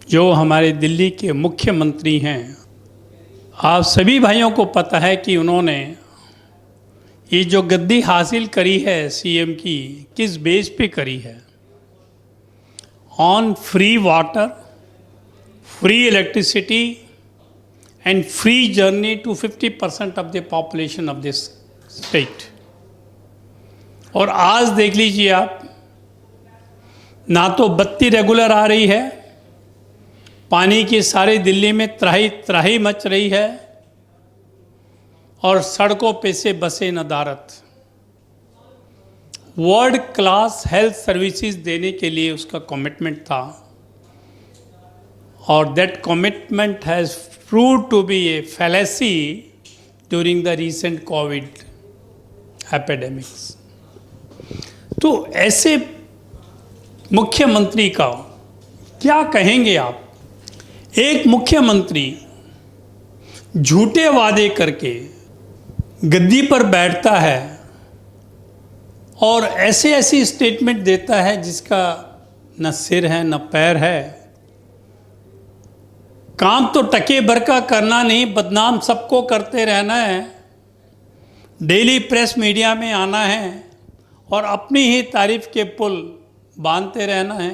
जो हमारे दिल्ली के मुख्यमंत्री हैं, आप सभी भाइयों को पता है कि उन्होंने ये जो गद्दी हासिल करी है सीएम की, किस बेस पे करी है? On free water, free electricity and free journey to 50% of the population of this state. और आज देख लीजिए आप, ना तो बत्ती रेगुलर आ रही है, पानी की सारी दिल्ली में त्राही त्राही मच रही है, और सड़कों पे से बसें नदारत। वर्ल्ड क्लास हेल्थ सर्विसेज देने के लिए उसका कमिटमेंट था, और that commitment has proved to be a fallacy during the recent COVID epidemics. तो ऐसे मुख्यमंत्री का क्या कहेंगे आप? एक मुख्यमंत्री झूठे वादे करके गद्दी पर बैठता है और ऐसे ऐसी स्टेटमेंट देता है जिसका न सिर है न पैर है। काम तो टके भर का करना नहीं, बदनाम सबको करते रहना है, डेली प्रेस मीडिया में आना है और अपनी ही तारीफ के पुल बांधते रहना है।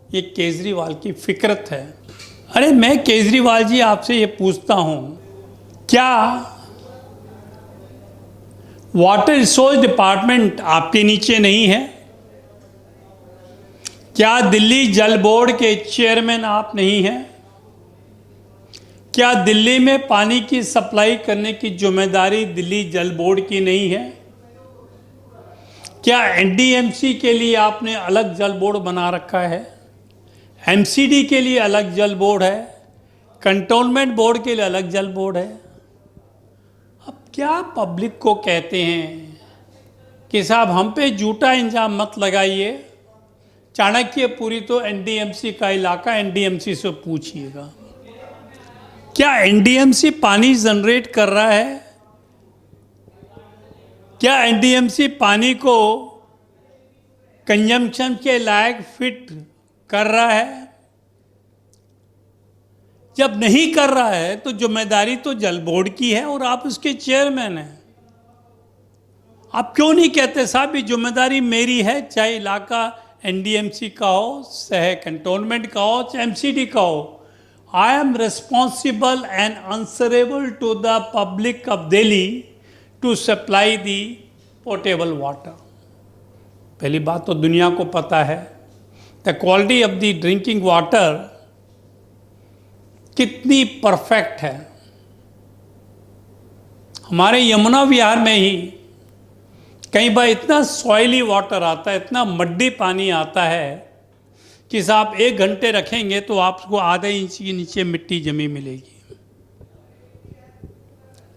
ये केजरीवाल की फिक्रत है। अरे मैं केजरीवाल जी आपसे ये पूछता हूँ, क्या वाटर रिसोर्स डिपार्टमेंट आपके नीचे नहीं है? क्या दिल्ली जल बोर्ड के चेयरमैन आप नहीं हैं? क्या दिल्ली में पानी की सप्लाई करने की जिम्मेदारी दिल्ली जल बोर्ड की नहीं है? क्या एनडीएमसी के लिए आपने अलग जल बोर्ड बना रखा है? एमसीडी के लिए अलग जल बोर्ड है, कंटोनमेंट बोर्ड के लिए अलग जल बोर्ड है। अब क्या पब्लिक को कहते हैं कि साहब हम पे झूठा इल्जाम मत लगाइए, चाणक्यपुरी तो एनडीएमसी का इलाका, एनडीएमसी से पूछिएगा। क्या एनडीएमसी पानी जनरेट कर रहा है? क्या एनडीएमसी पानी को कंजम्पशन के लायक फिट कर रहा है? जब नहीं कर रहा है तो जिम्मेदारी तो जल बोर्ड की है और आप उसके चेयरमैन हैं। आप क्यों नहीं कहते साहब ये जिम्मेदारी मेरी है, चाहे इलाका एनडीएमसी का हो, चाहे कंटोनमेंट का हो, चाहे एमसीडी का हो। I am responsible and answerable to the public of Delhi to supply the potable water. पहली बात तो दुनिया को पता है the quality of the drinking water कितनी परफेक्ट है। हमारे यमुना विहार में ही कई बार इतना सॉइली वाटर आता है, इतना मड्डी पानी आता है कि साहब 1 घंटे रखेंगे तो आपको आधे इंच के नीचे मिट्टी जमी मिलेगी।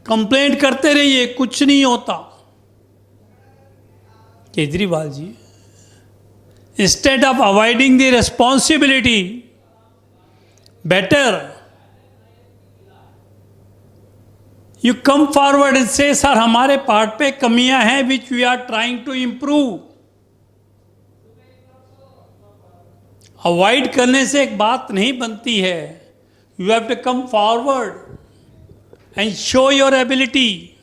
कंप्लेंट करते रहिए, कुछ नहीं होता। Kejriwal ji, instead of avoiding the responsibility, better you come forward and say sir हमारे पार्ट पे कमियां हैं which we are trying to improve. Avoid करने से एक बात नहीं बनती है। You have to come forward and show your ability.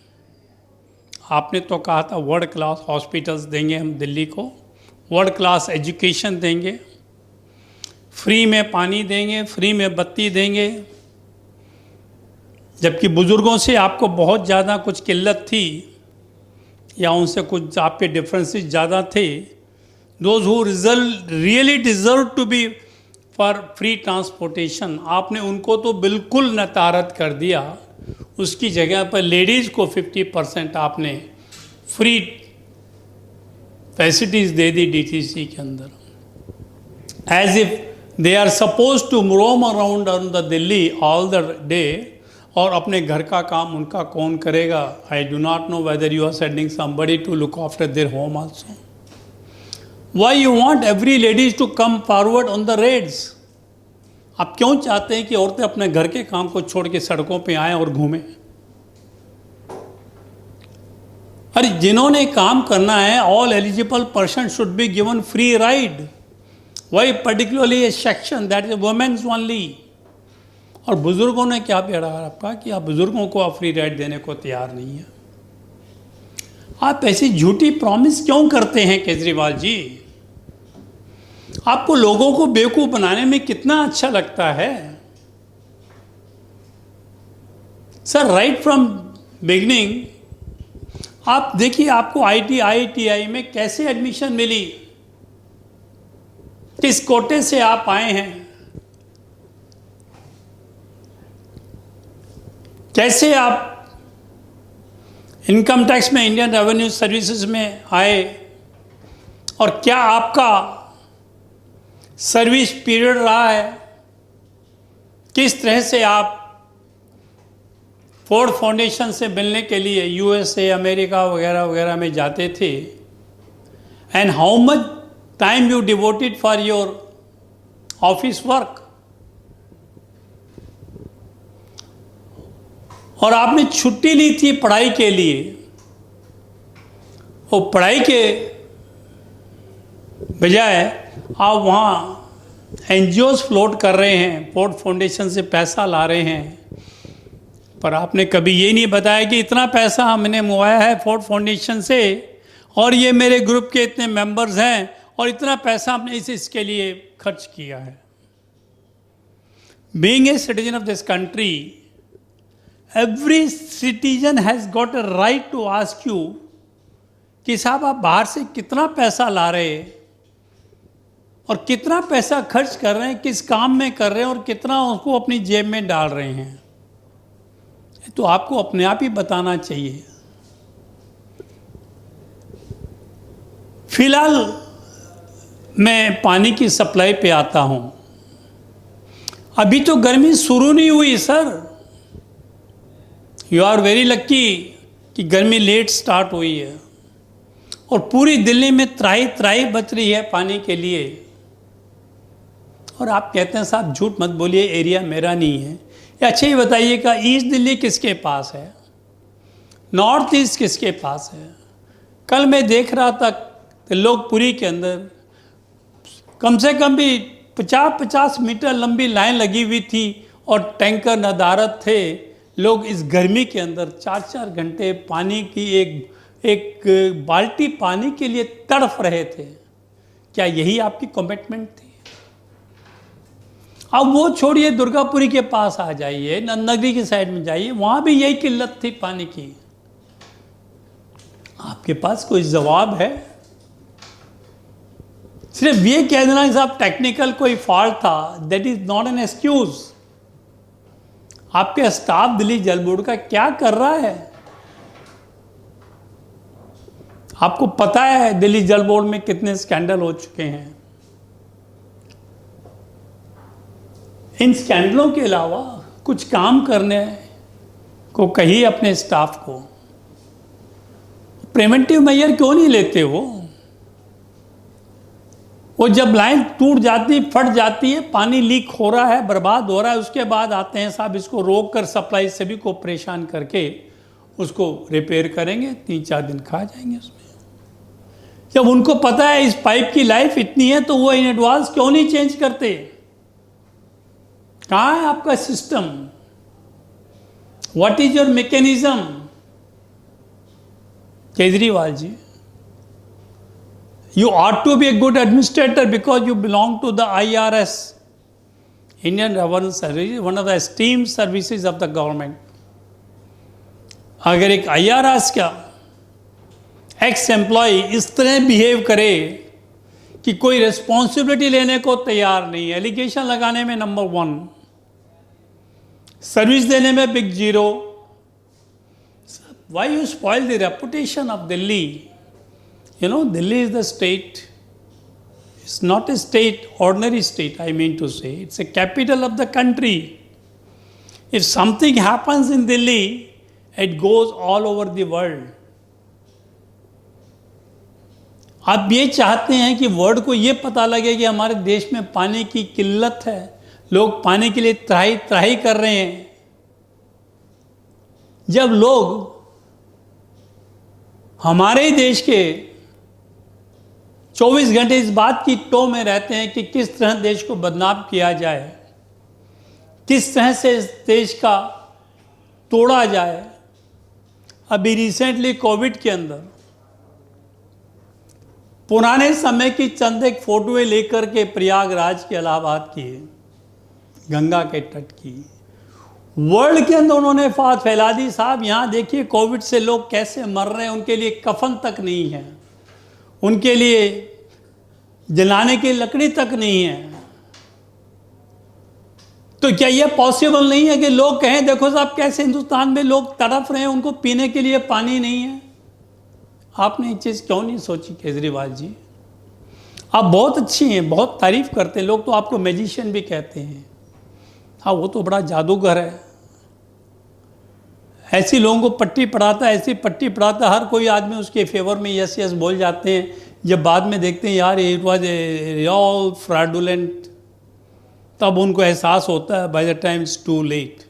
आपने तो कहा था वर्ल्ड क्लास हॉस्पिटल्स देंगे हम दिल्ली को, वर्ल्ड क्लास एजुकेशन देंगे, फ्री में पानी देंगे, फ्री में बत्ती देंगे। जबकि बुजुर्गों से आपको बहुत ज़्यादा कुछ किल्लत थी या उनसे कुछ आप पे डिफरेंसेस ज़्यादा थे। Those who really deserve to be for free transportation, आपने उनको तो बिल्कुल नतारत कर दिया। उसकी जगह पर लेडीज़ को 50% आपने फ्री फैसिलिटीज़ दे दी डीटीसी के अंदर, as if they are suppose to roam around on the Delhi all the day. और अपने घर का काम उनका कौन करेगा? I do not know whether you are sending somebody to look after their home also. Why you want every ladies to come forward on the raids? आप क्यों चाहते हैं कि औरतें अपने घर के काम को छोड़ के सड़कों पे आएं और घूमें? अरे जिन्होंने काम करना है, all eligible person should be given free ride. वही particularly a section that is womens only. और बुजुर्गों ने क्या बेड़ा आपका कि आप बुजुर्गों को आप फ्री राइड देने को तैयार नहीं है। आप ऐसी झूठी प्रॉमिस क्यों करते हैं केजरीवाल जी? आपको लोगों को बेवकूफ बनाने में कितना अच्छा लगता है सर। राइट फ्रॉम बिगिनिंग आप देखिए, आपको IITI में कैसे एडमिशन मिली, किस कोटे से आप आए हैं, कैसे आप इनकम टैक्स में इंडियन रेवेन्यू सर्विसेज में आए, और क्या आपका सर्विस पीरियड रहा है, किस तरह से आप फोर्ड फाउंडेशन से मिलने के लिए USA, अमेरिका वगैरह वगैरह में जाते थे, and how much time you devoted for your office work. और आपने छुट्टी ली थी पढ़ाई के लिए, वो पढ़ाई के बजाय आप वहाँ NGOs फ्लोट कर रहे हैं, फोर्ड फाउंडेशन से पैसा ला रहे हैं, पर आपने कभी ये नहीं बताया कि इतना पैसा हमने मुआया है फोर्ड फाउंडेशन से, और ये मेरे ग्रुप के इतने मेंबर्स हैं, और इतना पैसा हमने इसके लिए खर्च किया है। Being a citizen of this country, every citizen has got a right to ask you कि साहब आप बाहर से कितना पैसा ला रहे हैं, और कितना पैसा खर्च कर रहे हैं, किस काम में कर रहे हैं, और कितना उसको अपनी जेब में डाल रहे हैं। तो आपको अपने आप ही बताना चाहिए। फिलहाल मैं पानी की सप्लाई पे आता हूं। अभी तो गर्मी शुरू नहीं हुई sir. You are very lucky कि गर्मी लेट स्टार्ट हुई है, और पूरी दिल्ली में त्राही त्राही बच रही है पानी के लिए। और आप कहते हैं साहब झूठ मत बोलिए, एरिया मेरा नहीं है। या अच्छा ही बताइएगा, ईस्ट दिल्ली किसके पास है, नॉर्थ ईस्ट किसके पास है? कल मैं देख रहा था लोकपुरी के अंदर कम से कम भी 50-50 मीटर लंबी लाइन लगी हुई थी, और टैंकर नदारत थे। लोग इस गर्मी के अंदर 4-4 घंटे पानी की एक बाल्टी पानी के लिए तड़फ रहे थे। क्या यही आपकी कमिटमेंट थी? अब वो छोड़िए, दुर्गापुरी के पास आ जाइए, नंदनगरी की साइड में जाइए, वहां भी यही किल्लत थी पानी की। आपके पास कोई जवाब है? सिर्फ ये कह देना कि साहब टेक्निकल कोई फॉल्ट था, that is not an excuse. आपके स्टाफ दिल्ली जल बोर्ड का क्या कर रहा है? आपको पता है दिल्ली जल बोर्ड में कितने स्कैंडल हो चुके हैं। इन स्कैंडलों के अलावा कुछ काम करने को कहिए अपने स्टाफ को। प्रिवेंटिव मेजर क्यों नहीं लेते वो जब लाइन टूट जाती, फट जाती है, पानी लीक हो रहा है, बर्बाद हो रहा है, उसके बाद आते हैं साहब इसको रोक कर सप्लाई सभी को परेशान करके उसको रिपेयर करेंगे, 3-4 दिन खा जाएंगे उसमें। जब उनको पता है इस पाइप की लाइफ इतनी है तो वो इन एडवांस क्यों नहीं चेंज करते? कहाँ है आपका system? What is your mechanism? Kejriwal ji, you ought to be a good administrator because you belong to the IRS, Indian Revenue Service, one of the esteemed services of the government. अगर एक IRS का x employ इस तरह behave करे कि कोई responsibility लेने को तैयार नहीं है, एलिगेशन लगाने में नंबर 1, सर्विस देने में big 0, why you spoil the reputation of Delhi? You know, Delhi is the state. It's not a state, ordinary state, I mean to say. It's a capital of the country. If something happens in Delhi, it goes all over the world. आप ये चाहते हैं कि world को ये पता लगे कि हमारे देश में पानी की किल्लत है, लोग पानी के लिए त्राही त्राही कर रहे हैं। जब लोग हमारे देश के 24 घंटे इस बात की टो में रहते हैं कि किस तरह देश को बदनाम किया जाए, किस तरह से इस देश का तोड़ा जाए। अभी रिसेंटली कोविड के अंदर पुराने समय की चंद एक फोटोएं लेकर के प्रयागराज के, इलाहाबाद की, गंगा के तट की, वर्ल्ड के अंदर उन्होंने फात फैला दी। साहब यहाँ देखिए कोविड से लोग कैसे मर रहे हैं, उनके लिए कफन तक नहीं है, उनके लिए जलाने की लकड़ी तक नहीं है। तो क्या यह पॉसिबल नहीं है कि लोग कहें देखो साहब कैसे हिंदुस्तान में लोग तड़प रहे हैं, उनको पीने के लिए पानी नहीं है। आपने ये चीज़ क्यों नहीं सोची केजरीवाल जी? आप बहुत अच्छी हैं, बहुत तारीफ करते हैं लोग, तो आपको मैजिशियन भी कहते हैं। हाँ, वो तो बड़ा जादूगर है, ऐसी लोगों को पट्टी पढ़ाता है, ऐसी पट्टी पढ़ाता, हर कोई आदमी उसके फेवर में यस यस बोल जाते हैं। जब बाद में देखते हैं यार it was a all fraudulent, तब उनको एहसास होता है by the time it's too late.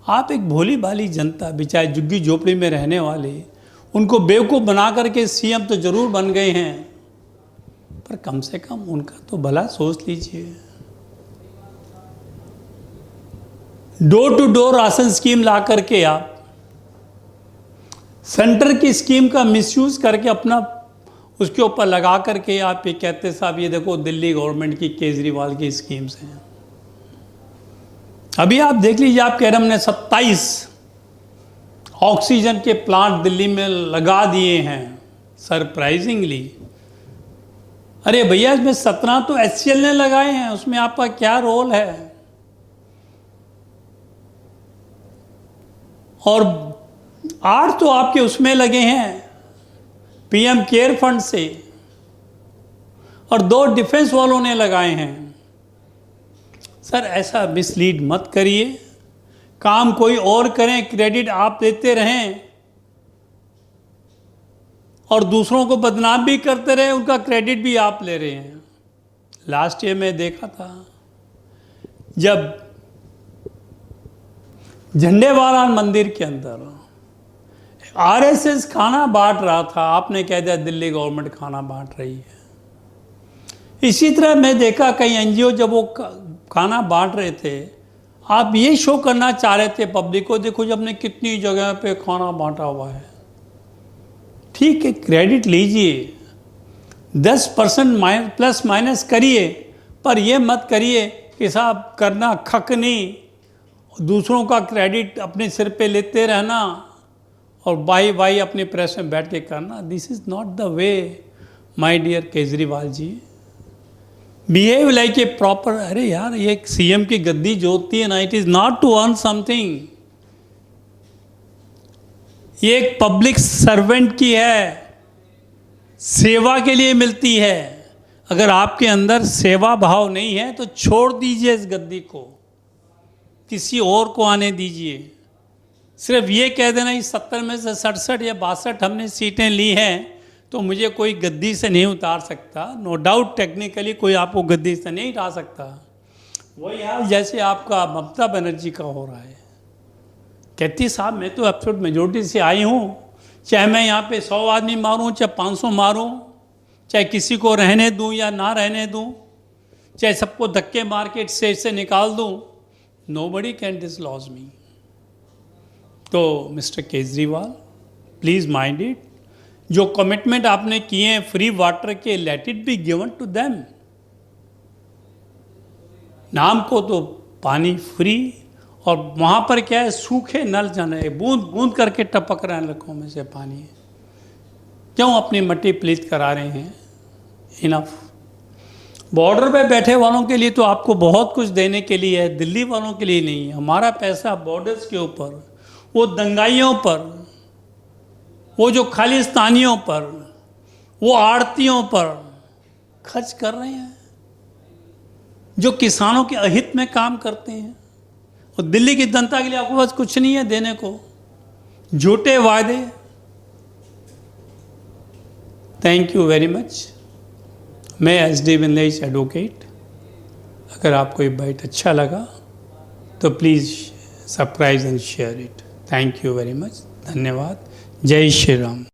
आप एक भोली भाली जनता, बेचारे झुग्गी झोपड़ी में रहने वाले, उनको बेवकूफ़ बना करके सीएम तो जरूर बन गए हैं, पर कम से कम उनका तो भला सोच लीजिए। Door to door ration scheme ला करके आप सेंटर की स्कीम का मिसयूज करके अपना उसके ऊपर लगा करके आप ये कहते साहब ये देखो दिल्ली गवर्नमेंट की, केजरीवाल की स्कीम्स हैं। अभी आप देख लीजिए, आप कह रहे हमने 27 ऑक्सीजन के प्लांट दिल्ली में लगा दिए हैं सरप्राइजिंगली। अरे भैया इसमें 17 तो HCL ने लगाए हैं, उसमें आपका क्या रोल है? और 8 तो आपके उसमें लगे हैं PM केयर फंड से, और 2 डिफेंस वालों ने लगाए हैं। सर ऐसा मिसलीड मत करिए, काम कोई और करें, क्रेडिट आप देते रहें और दूसरों को बदनाम भी करते रहे, उनका क्रेडिट भी आप ले रहे हैं। लास्ट ईयर में देखा था जब झंडेवाला मंदिर के अंदर RSS खाना बांट रहा था, आपने कह दिया दिल्ली गवर्नमेंट खाना बांट रही है। इसी तरह मैं देखा कई NGO जब वो खाना बांट रहे थे, आप ये शो करना चाह रहे थे पब्लिक को, देखो जब हमने कितनी जगह पे खाना बांटा हुआ है। ठीक है, क्रेडिट लीजिए, 10% प्लस माइनस करिए, पर ये मत करिए कि साहब करना खक नहीं, दूसरों का क्रेडिट अपने सिर पे लेते रहना और बाई अपने प्रेस में बैठ के करना। This is not the way my dear Kejriwal ji. Behave like a proper. अरे यार ये CM की गद्दी जो होती है ना, it is not to earn something, ये एक पब्लिक सर्वेंट की है, सेवा के लिए मिलती है। अगर आपके अंदर सेवा भाव नहीं है तो छोड़ दीजिए इस गद्दी को, किसी और को आने दीजिए। सिर्फ ये कह देना कि 70 में से 67 या 62 हमने सीटें ली हैं तो मुझे कोई गद्दी से नहीं उतार सकता। नो डाउट टेक्निकली कोई आपको गद्दी से नहीं उतार सकता। वही हाल जैसे आपका ममता बनर्जी का हो रहा है, कहती साहब मैं तो एब्सोल्यूट मेजोरिटी से आई हूँ, चाहे मैं यहाँ पे 100 आदमी मारूँ, चाहे 500 मारूँ, चाहे किसी को रहने दूँ या ना रहने दूँ, चाहे सबको धक्के मार के स्टेज से निकाल दूँ, नोबडी कैन डिसलॉज मी। तो mister Kejriwal please mind it, जो कमिटमेंट आपने किए हैं फ्री वाटर के, let it be given to them. नाम को तो पानी फ्री, और वहाँ पर क्या है, सूखे नल जाने, बूंद बूंद करके टपक रहे हैं नलकों में से पानी। क्यों अपनी मट्टी प्लीत करा रहे हैं? इनफ। बॉर्डर पे बैठे वालों के लिए तो आपको बहुत कुछ देने के लिए है, दिल्ली वालों के लिए नहीं है। हमारा पैसा बॉर्डर्स के ऊपर, वो दंगाइयों पर, वो जो खालिस्तानियों पर, वो आड़तियों पर खर्च कर रहे हैं, जो किसानों के अहित में काम करते हैं। और दिल्ली की जनता के लिए आपके पास कुछ नहीं है देने को, झूठे वादे। Thank you very much. मैं SD विनलेश एडवोकेट। अगर आपको ये बाइट अच्छा लगा तो please subscribe and share it. Thank you very much. धन्यवाद। जय श्री राम।